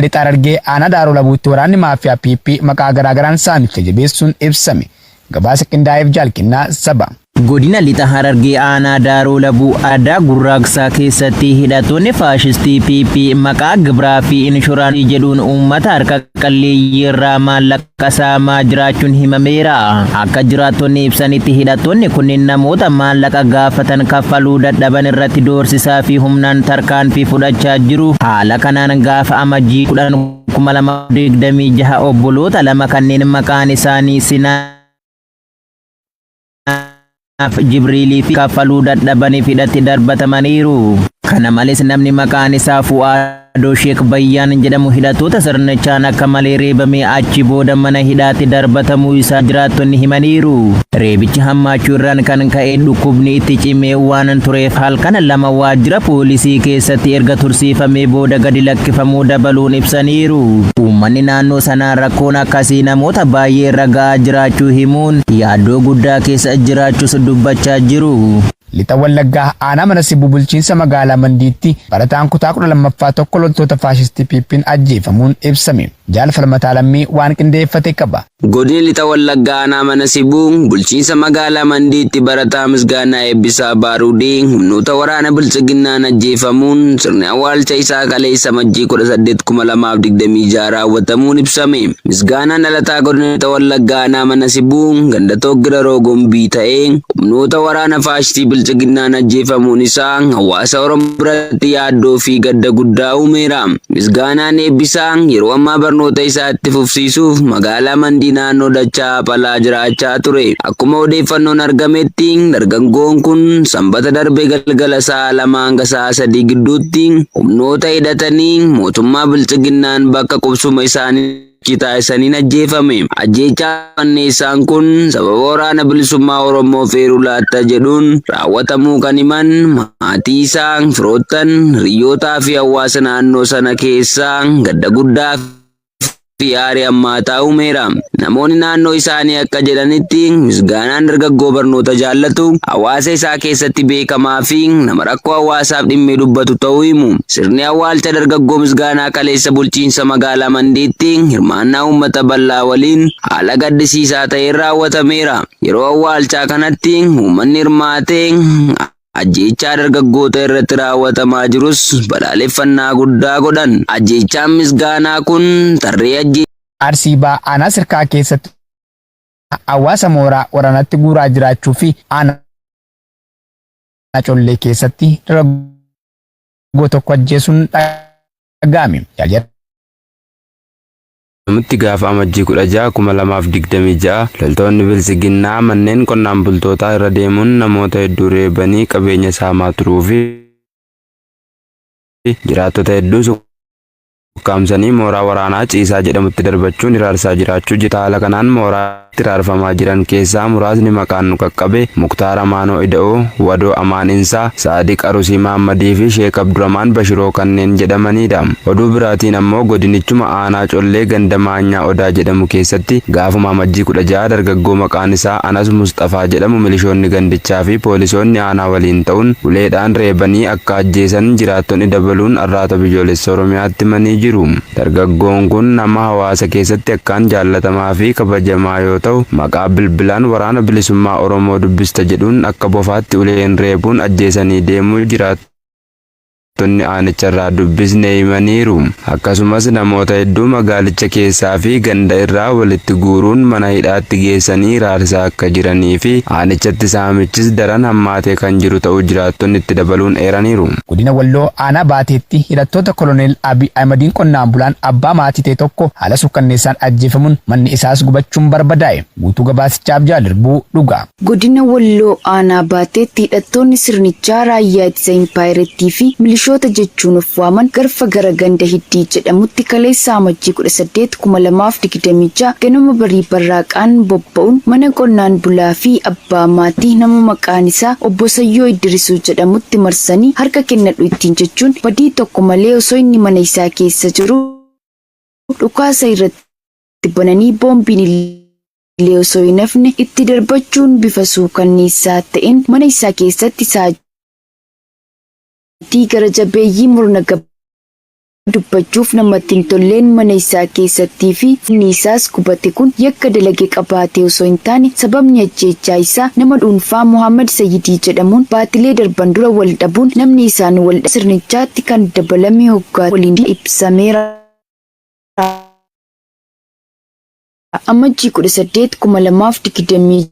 lixa Harargee aanaa Daaroo Labuutti waraanni maafiyaa PP maqaa garaagaraan saamicha jabeessuun ibsame. Gabaasa qindaa'eef jaalkinnaa saba. Godina lixa Harargee aanaa Daaroo Labuu aadaa gurraaqsaa keessatti hidhattoonni faashistii PP maqaa gibraa fi inshuraansii jedhuun uummata harka qalleeyyii irraa maallaqa saamaa jiraachuun himameera. Akka jiraattonni ibsanitti hidhattoonni kunneen namoota maallaqa gaafatan kaffaluu dadhaban irratti doorsisaa fi humnaan tarkaanfii fudhachaa jiru. Haala kanaan gaafa amajjii 2026 obboloota lama kanneen maqaan isaanii Sinaa Jibriilii fi kaffaluu dadhabanii hidhatti darbatamaniiru. Kana malees namni maqaan isaa Fu'aadoo Sheek Bayyaan jedhamu hidhattoota sirnichaan akka malee reebamee achi booda mana hidhaatti darbatamuu isaa jiraattonni himaniiru. Reebichi hammaachuu irraan kan ka'e dhukkubni itti cimee waan tureef halkan lama waajjira poolisii keessatti erga tursiifamee booda gadi lakkifamuu dabaluun ibsaniiru. Uummanni naannoo sanaa rakkoon akkasii namoota baay'ee ragaa jiraachuu himuun yaaddoo guddaa keessa jiraachuus dubbachaa jiru. Lixa Wallaggaa aanaa mana Sibuu bulchiinsa magaalaa Mandiitti barataan kutaa 12ffaa tokko loltoota faashistii PP'n ajjeefamuun ibsame. Jaalfalmataa Lammii waan qindeeffate qaba. Godina lixa Wallaggaa aanaa mana Sibuu bulchiinsa magaalaa Mandiitti barataa Misgaanaa Eebbisaa Baaruudii humnoota waraana bilchiginnaan ajjeefamuun sirni awwaalcha isaa kaleessa Majjii 18 2026 raawwatamuun ibsame. Misgaanaan dhalataa godina lixa Wallaggaa aanaa mana Sibuu ganda Toggira Roogombii ta'ee humnoota waraana faashistii bilchiginnaan ajjeefamuun isaa hawaasa Oromoo biratti yaaddoo fi gadda guddaa uumeera. Misgaanaan Eebbisaa yeroo ammaa barnoota isaa itti fufsiisuuf magaalaa Mandii naannoo dachaa Palaa jiraachaa ture. Akkuma odeeffannoon argametti dargaggoon kun sanbata darbe galgala sa'a 2 hanga sa'a 3 gidduutti humnoota hidhatanii mootummaa bilchiginnaan bakka qubsuma isaanii taasisaniin ajjeefame. Ajjeechaan isaan kun sababa waraana bilisummaa Oromoo feeruu laatta jedhuun raawwatamuu kan himan maatii isaa, firoottan, hiriyootaa fi hawaasa naannoo sana keessaa gadda guddaa fi aarii hammaataa uumeera. Namoonni naannoo isaanii akka jedhanitti Misgaanaan dargaggoo barnoota jaallatu, hawaasa isaa keessatti beekamaa fi nama rakkoo hawaasaaf dhimmee dubbatu ta'uu himu. Sirni awwaalcha dargaggoo Misgaanaa kaleessa bulchiinsa magaalaa Mandiitti hirmaannaa uummata bal'aa waliin haala gaddisiisaa ta'een raawwatameera. Yeroo awwaalchaa kanatti uummanni hirmaatee ajjeechaa dargaggoota irratti raawwatamaa jirus balaaleffannaa guddaa godhan. Ajjeechaan Misgaanaa kun tarree Arsii aanaa Sirkaa keessatti hawaasa mooraa waraanatti guuraa jiraachuu fi aanaa Collee keessatti dargaggoo tokko ajjeesuun dhaga'ame. Namooti gaafa amajjii 16 2026 loltoonni bilchiginnaa manneen qonnaan bultootaa irra deemuun namoota hedduu reebanii qabeenya saamaa turuu fi jiraattota hedduu ukkaamsanii mooraa waraanaa ciisaa jedhamutti darbachuun hiraarsaa jiraachuu jita. Haala kanaan mooraatti raarfamaa jiran keessaa muraasni maqaan nu qaqqabe Muktaar Amaanoo Ida'oo, Wadoo Amaaninsaa, Saadiq Arusii Mahammadii fi Sheek Abdurrahmaan Bashiroo kanneen jedhamanidha. Oduu biraatiin ammoo godinichuma aanaa Collee ganda Maanyaa Odaa jedhamu keessatti gaafuma amajjii 16 dargaggoo maqaan isaa Anas Mustafaa jedhamu milishoonni gandichaa fi poolisoonni aanaa waliin ta'uun uleedhaan reebanii akka ajjeesan jiraattonni dabaluun arraata biyyoolessa Oromiyaatti himanii jiru. Dargaggoon kun nama hawaasa keessatti akkaan jaallatamaa fi kabajamaa yoo ta'u, maqaa bilbilaan waraana bilisummaa Oromoo dubbista jedhuun akka bofaatti uleen reebuun ajjeesanii deemuu jiraatu. Tonni aanicharraa dubbisne himaniiru. Akkasumas namoota hedduu magaalicha keessaa fi ganda irraa walitti guuruun mana hidhaatti geessanii raarsaa akka jiranii fi aanichatti saamichis daran hammaatee kan jiru ta'uu jiraattonni itti dabaluun eeraniiru. Godina Walloo aanaa Baateetti hidhattoota Koloneel Abiy Ahmediin qonnaan bulaan abbaa maatii ta'e tokko haala sukkanneessaan ajjeefamuun manni isaas gubachuun barbadaa'e. Guutuu gabaasichaaf Jaalirbuu dhuga. Godina Walloo aanaa Baateetti hidhattoonni sirnichaa raayyaa ittisa Impaayireettii fi milishoota jechuun of waaman garfa gara ganda Hiddii jedhamutti kaleessa amajjii 18 2026 ganama barii barraaqaan bobba'uun mana qonnaan bulaa fi abbaa maatii nama maqaan isaa Obbo Sayyoo Idrisuu jedhamutti marsanii harka kennadhu ittiin jechuun badii tokko malee osoo inni mana isaa keessa jiru dhukaasa irratti bananii boombiin illee osoo hin hafne itti darbachuun bifa suukanneessaa ta'een mana isaa keessatti gara jabeeyyii murna dubbachuuf namatti hin tolleen mana isaa keessattii fi inni isaas gubate kun yakka dalage qabaate osoo hin taane sababni ajjeechaa isaa nama dhuunfaa Muhammad Sayyidii jedhamuun baatilee darban dura wal dhabuun namni isaan wal sirnichaatti kan dabalame hoggaa waliin ibsameera. Amajjii 18 2026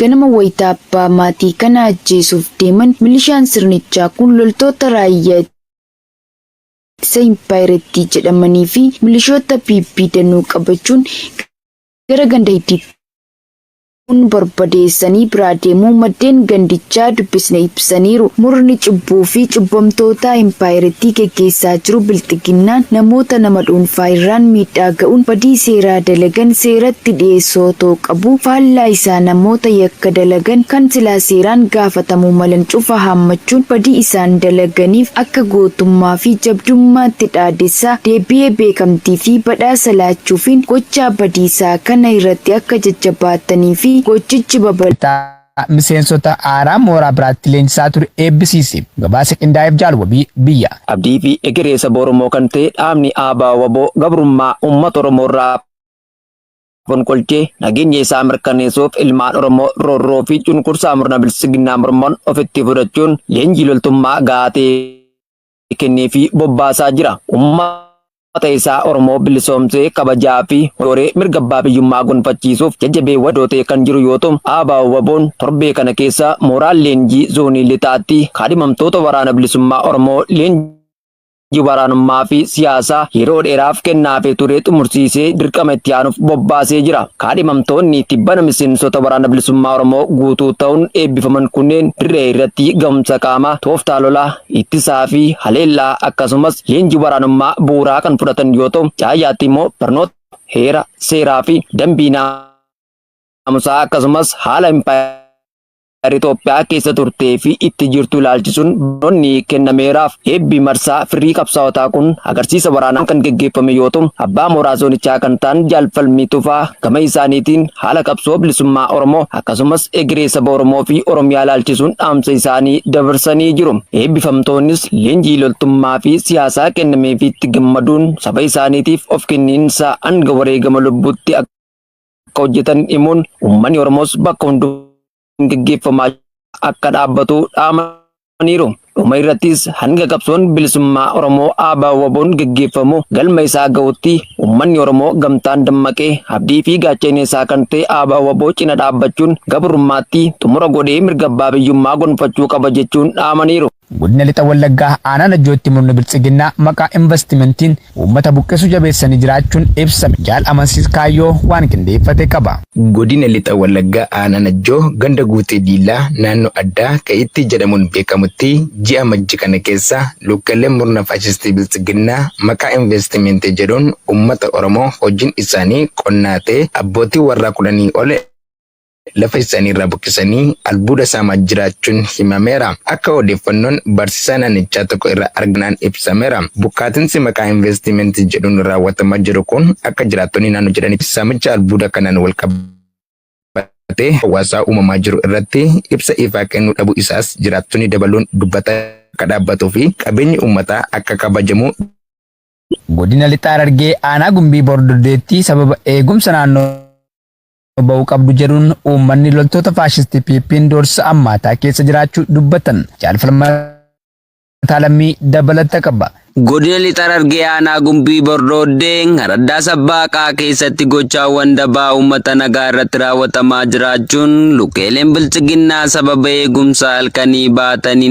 ganama wayitaa abbaa maatii kana ajjeesuuf deeman milishaan sirnichaa kun loltoota raayyaa ittisa Impaayireettii jedhamanii fi milishoota PP danuu qabachuun gara ganda hiddiitti barbadeessanii biraa deemuu maddeen gandichaa dubbisne ibsaniiru. Murni cubbuu fi cubbamtoota Impaayireettii geggeessaa jiru bilxiginnaan namoota nama dhuunfaa irraan miidhaa ga'uun badii seeraa dalagan seeratti dhiyeessoo qabu. Faallaa isaa namoota yakka dalagan kan silaa seeraan gaafatamuu malan cufa haammachuun badii isaan dalaganiif akka gootummaa fi jabdummaatti dhaadessaa deebi'ee beekamtii fi badhaasa laachuufiin gochaa badiisaa kana irratti akka jajjabaatanii fi gochichi miseensota aaraa mooraa biraatti leenjisaa ture eebbisiise. Gabaasa qindaa'eef jaalwabii biyya. Abdii fi egeree saba Oromoo kan ta'e dhaabni ABO gabrummaa uummata Oromoo irraa fonqolchee nageenya isaa mirkaneessuuf ilmaan Oromoo roorroo fi cunqursaa murna bilisiginnaa morman ofitti fudhachuun leenjii loltummaa gaatee kennee fi bobbaasaa jira. Isaa Oromoo bilisoomsee kabajaa fi horee mirga abbaa biyyummaa gonfachiisuuf jajjabee wadootee kan jiru yoo ta'u, ABO'n torbee kana keessa mooraan leenjii zoonii lixaatti kaadhimamtoota waraana bilisummaa Oromoo leenjii waraanummaa fi siyaasaa yeroo dheeraaf kennaafee ture xumursiisee dirqama itti aanuuf bobbaasee jira. Kaadhimamtoonni tibbana miseensota waraana bilisummaa Oromoo guutuu ta'uun eebbifaman kunneen dirree irratti gahumsa qaamaa, tooftaa lolaa, ittisaa fi haleellaa akkasumas leenjii waraanummaa bu'uuraa kan fudhatan yoo ta'u, caayyaatti immoo barnoota heera, seeraa fi dambii naamusaa akkasumas haala Itoophiyaa keessa turtee fi itti jirtu ilaalchisuun barnoonni kennameeraaf. Eebbi marsaa firii qabsaa'otaa kun agarsiisa waraanaa kan geggeeffame yoo ta'u, abbaa mooraa zoonichaa kan ta'an jaalfalmii tufaa gama isaaniitiin haala qabsoo bilisummaa Oromoo akkasumas egeree saba Oromoo fi Oromiyaa ilaalchisuun dhaamsa isaanii dabarsanii jiru. Eebbifamtoonnis leenjii loltummaa fi siyaasaa kennameefiitti gammaduun saba isaaniitiif of kenniinsa hanga wareegama lubbuutti akka hojjetan himuun uummanni Oromoos bakka hundumaa geggeeffamaa akka dhaabbatu dhaamaniiru. Dhuma irrattis hanga qabsoon bilisummaa Oromoo ABO'n geggeeffamu galma isaa ga'utti uummanni Oromoo gamtaan dammaqee abdii fi gaachana isaa kan ta'e ABO cina dhaabbachuun gabrummaatti xumura godhee mirga abbaa biyyummaa gonfachuu qaba jechuun dhaamaniiru. Godina lixa Wallaggaa aanaa Najjootti murni bilisiginnaa maqaa investimentiin uummata buqqisuu jabeessanii jiraachuun ibsame. Jaal amansiis kaayyoo waan qindeeffate qaba. Godina lixa Wallaggaa aanaa Najjoo ganda guutee diilaa naannoo addaa Ka'itti jedhamuun beekamutti ji'a majji kana keessa lukkeeleen murna faashistii bilisiginnaa maqaa investimentii jedhuun uummata Oromoo hojiin isaanii qonnaa ta'e abbootii warraa 10 ol lafa isaanii irraa buqqisanii albuuda saamaa jiraachuun himameera. Akka odeeffannoon barsiisaa naannichaa tokko irraa arganaan ibsameera. Buqqaatinsi maqaa investimentii jedhuun raawwatamaa jiru kun akka jiraattonni naannoo jedhanitti saamicha albuuda kanaan wal qabatee hawaasaa uumamaa jiru irratti ibsa ifaa kennuu dhabuu isaas jiraattonni dabaluun dubbata akka dhaabbatuu fi qabeenyi uummataa akka kabajamu. Godina lixa Harargee aanaa Gumbii Bordodeetti sababa eegumsa naannoo ba'uu qabdu jedhuun uummanni loltoota faashistii PP'n doorsa ammaataa keessa jiraachuu dubbatan. Jaalfalmataa lammii dabalata qaba. Godina lixa Harargee aanaa Gumbii Bordoodee araddaa Sabbaqaa keessatti gochaawwan dabaa uummata nagaa irratti raawwatamaa jiraachuun lukkeeleen bilisiginnaa sababa eegumsa halkanii baatanii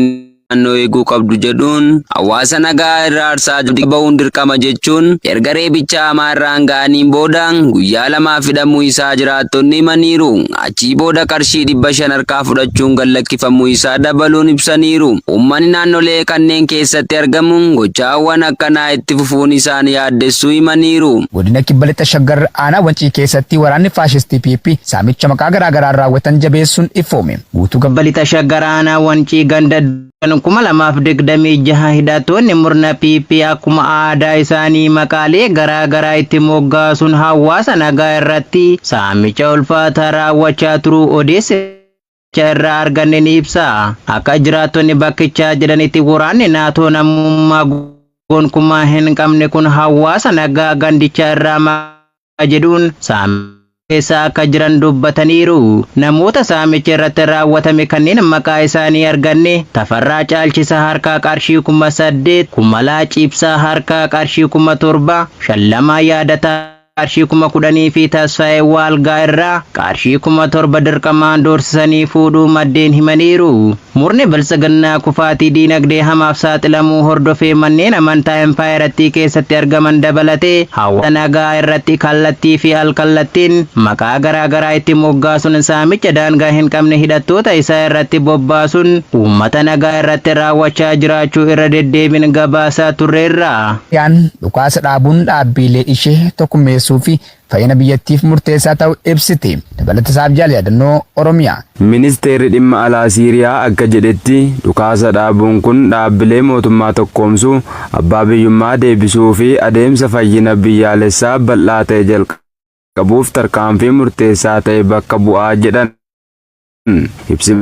naannoo eeguu qabdu jedhuun hawaasa nagaa irraa aarsaa ba'uun dirqama jechuun erga reebicha hamaa irraan ga'aniin booda guyyaa 2 hidhamuu isaa jiraattonni himaniiru. Achii booda qarshii 500 harkaa fudhachuun gallakkifamuu isaa dabaluun ibsaniiru. Uummanni naannolee kanneen keessatti argamuun gochaawwan akkanaa itti fufuun isaan yaaddessuu himaniiru. Godina kibba lixa Shaggar aanaa Wancii keessatti waraanni faashistii PP saamicha maqaa garaagaraan raawwatan jabeessuun ifoome. Guutuu kibba lixa Shaggar aanaa Wancii ganda 2026 hidhattoonni murna PP akkuma aadaa isaanii maqaalee garaa itti moggaasuun hawaasa nagaa irratti saamicha ulfaataa raawwachaa turuu odeessa irraa arganne ni ibsa. Akka jiraattonni bakkichaa jedhanitti waraanni naatoo namummaa gonkumaa hin qabne kun hawaasa nagaa gandichaa irraa jedhuun keessa akka jiran dubbataniiru. Namoota saamicha irratti raawwatame kanneen maqaa isaanii arganne Tafarraa Caalchisa harkaa qarshii 8,000, Kumalaa Ciibsaa harkaa qarshii 7,000, Shallamaa Yaadataa qarshii 10,000 fi Tasfaayee Waalgaa irraa qarshii 7,000 dirqamaan doorsisanii fuudhuu maddeen himaniiru. Murni biltsiginnaa kufaatii diinagdee hamaaf saaxilamuu hordofee manneen amantaa empaayerattii keessatti argaman dabalatee hawaasa nagaa irratti kallattii fi alkallattiin maqaa garaagaraa itti moggaasuun saamicha daangaa hin qabne hidhattoota isaa irratti bobbaasuun uummata nagaa irratti raawwachaa jiraachuu irra deddeebiin gabaasaa turreerra. Yaan dhukaasa dhaabuun dhaabbilee ishee tokkummeessuu fi fayyina biyyattiif murteessaa ta'uu ibsite. Dabalatasaaf jaal yaadannoo Oromiyaa. Ministeerri dhimma alaa Siiriyaa akka jedhetti dhukaasa dhaabuun kun dhaabbilee mootummaa tokkoomsuu, abbaa biyyummaa deebisuu fi adeemsa fayyina biyyaalessaa bal'aa ta'e jalqabuuf tarkaanfii murteessaa ta'e bakka bu'aa jedhan. Ibsi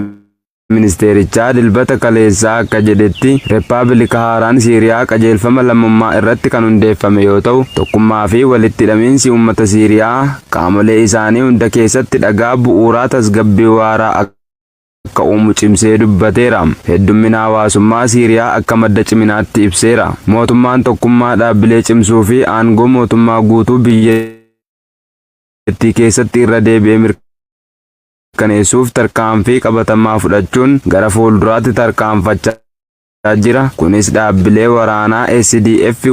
Ministeerichaa dilbata kaleessaa akka jedhetti Reppaabilika Haaraan Siiriyaa qajeelfama lammummaa irratti kan hundeeffame yoo ta'u, tokkummaa fi walitti hidhamiinsi uummata Siiriyaa qaamolee isaanii hunda keessatti dhagaa bu'uuraa tasgabbii waaraa akka uumu cimsee dubbateera. Heddummina hawaasummaa Siiriyaa akka madda ciminaatti ibseera. Mootummaan tokkummaa dhaabbilee cimsuu fi aangoo mootummaa guutuu biyyattii keessatti irra deebi'ee kaneessuuf tarkaanfii qabatamaa fudhachuun gara fuulduraatti tarkaanfachaa jira. Kunis dhaabbilee waraanaa SDF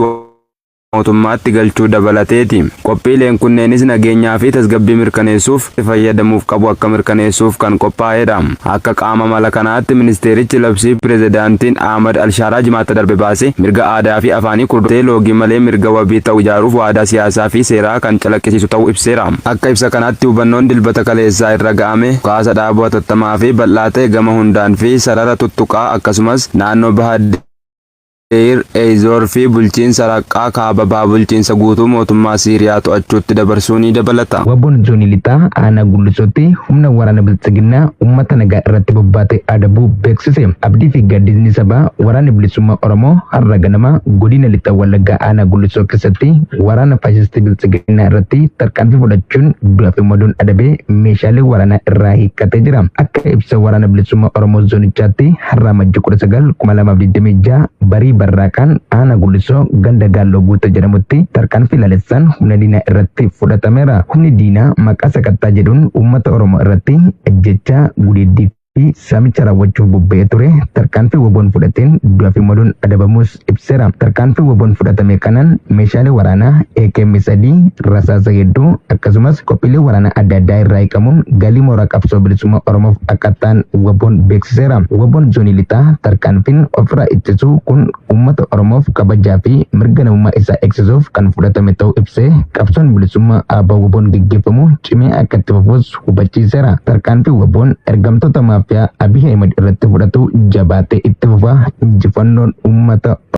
mootummaatti galchuu dabalateeti. Qophiileen kunneenis nageenyaa fi tasgabbii mirkaneessuuf fayyadamuuf qabu akka mirkaneessuuf kan qophaa'edha. Akka qaama mala kanaatti ministeerichi labsii pirezidaantiin Ahmad Alshaaraa jimaata darbe baase mirga aadaa fi afaanii kurdee loogii malee mirga wabii ta'u ijaaruuf waadaa siyaasaa fi seeraa kan calaqqisiisu ta'uu ibseera. Akka ibsa kanaatti hubannoon dilbata kaleessaa irra ga'ame dhukaasa dhaabuu hatattamaa fi bal'aa ta'e gama hundaan fi sarara tuttuqaa akkasumas naannoo bahaddee Eizor fi bulchiinsa raqqaa kaababaa bulchiinsa guutuu mootummaa Siiriyaa to'achuutti dabarsuu ni dabalata. Wabboon zoonii lixaa aanaa Gullisootti humna waraana biltsiginnaa uummata nagaa irratti bobbaatee adabuu beeksise. Abdii fi gaaddisni sabaa waraana bilisummaa Oromoo har'a ganama godina lixa Wallaggaa aanaa Gullisoo keessatti waraana faashistii biltsiginnaa irratti tarkaanfii fudhachuun du'aa fi madoon adabee meeshaalee waraanaa irraa hiikkatee jira. Akka ibsa waraana bilisummaa Oromoo zoonichaatti har'a Majjii 19 2026 barii barraaqaan aanaa Gullisoo ganda Gaalloo Guuta jedhamutti tarkaanfii laalessaan humna diinaa irratti fudhatameera. Humni diinaa maqaa sakattaa jedhuun uummata Oromoo irratti ajjechaa gudeeddii fi saamicha raawwachuuf bobba'ee ture. Tarkaanfii wabboon fudhateen du'aa fi madoon adabamuus ibseera. Tarkaanfii wabboon fudhatame kanaan meeshaalee waraanaa AK-3 rasaasa hedduu akkasumas qophiilee waraanaa adda addaa irraa hiikamuun galii mooraa qabsoo bilisummaa Oromoof akka ta'an wabboon beeksiseera. Wabboon zoonii lixaa tarkaanfiin ofirraa ittisuu kun uummata Oromoof kabajaa fi mirga namummaa isaa eegsisuuf kan fudhatame ta'uu ibsee qabsoon bilisummaa ABO wabboon gaggeeffamu cimee akka itti fufuus hubachiiseera. Tarkaanfii wabboon ergamtoota maafiyaa Abiy Ahmed irratti fudhatu jabaatee itti fufaa. Injifannoon uummata